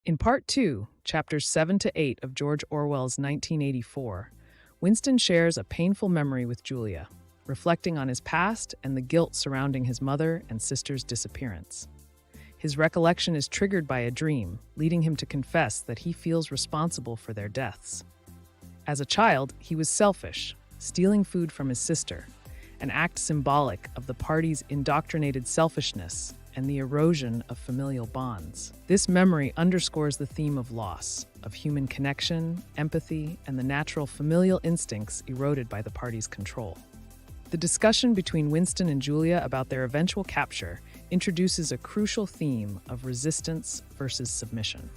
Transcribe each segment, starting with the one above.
In Part 2, chapters 7 to 8 of George Orwell's 1984, Winston shares a painful memory with Julia, reflecting on his past and the guilt surrounding his mother and sister's disappearance. His recollection is triggered by a dream, leading him to confess that he feels responsible for their deaths. As a child, he was selfish, stealing food from his sister, an act symbolic of the party's indoctrinated selfishness and the erosion of familial bonds. This memory underscores the theme of loss, of human connection, empathy, and the natural familial instincts eroded by the party's control. The discussion between Winston and Julia about their eventual capture introduces a crucial theme of resistance versus submission.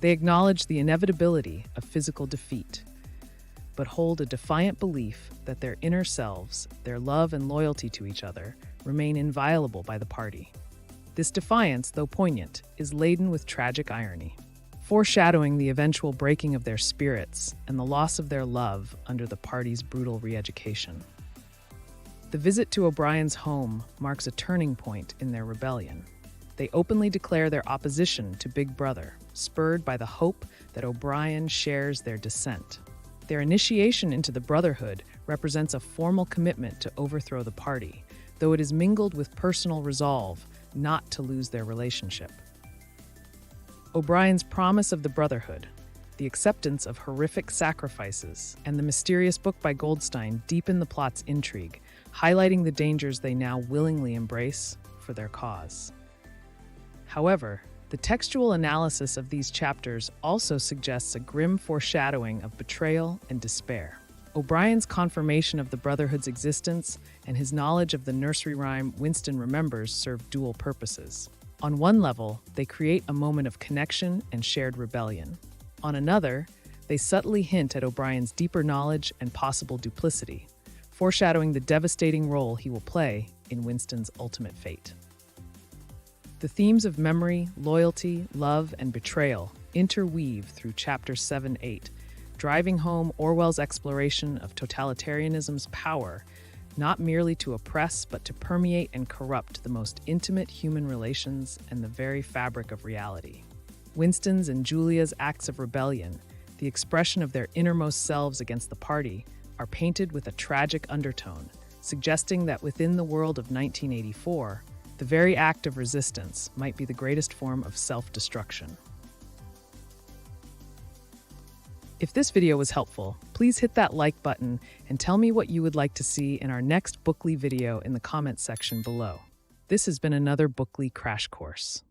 They acknowledge the inevitability of physical defeat, but hold a defiant belief that their inner selves, their love and loyalty to each other, remain inviolable by the party. This defiance, though poignant, is laden with tragic irony, foreshadowing the eventual breaking of their spirits and the loss of their love under the party's brutal re-education. The visit to O'Brien's home marks a turning point in their rebellion. They openly declare their opposition to Big Brother, spurred by the hope that O'Brien shares their dissent. Their initiation into the Brotherhood represents a formal commitment to overthrow the party, though it is mingled with personal resolve not to lose their relationship. O'Brien's promise of the Brotherhood, the acceptance of horrific sacrifices, and the mysterious book by Goldstein deepen the plot's intrigue, highlighting the dangers they now willingly embrace for their cause. However, the textual analysis of these chapters also suggests a grim foreshadowing of betrayal and despair. O'Brien's confirmation of the Brotherhood's existence and his knowledge of the nursery rhyme Winston remembers serve dual purposes. On one level, they create a moment of connection and shared rebellion. On another, they subtly hint at O'Brien's deeper knowledge and possible duplicity, foreshadowing the devastating role he will play in Winston's ultimate fate. The themes of memory, loyalty, love, and betrayal interweave through chapters 7-8, driving home Orwell's exploration of totalitarianism's power, not merely to oppress but to permeate and corrupt the most intimate human relations and the very fabric of reality. Winston's and Julia's acts of rebellion, the expression of their innermost selves against the party, are painted with a tragic undertone, suggesting that within the world of 1984, the very act of resistance might be the greatest form of self-destruction. If this video was helpful, please hit that like button and tell me what you would like to see in our next Bookly video in the comments section below. This has been another Bookly Crash Course.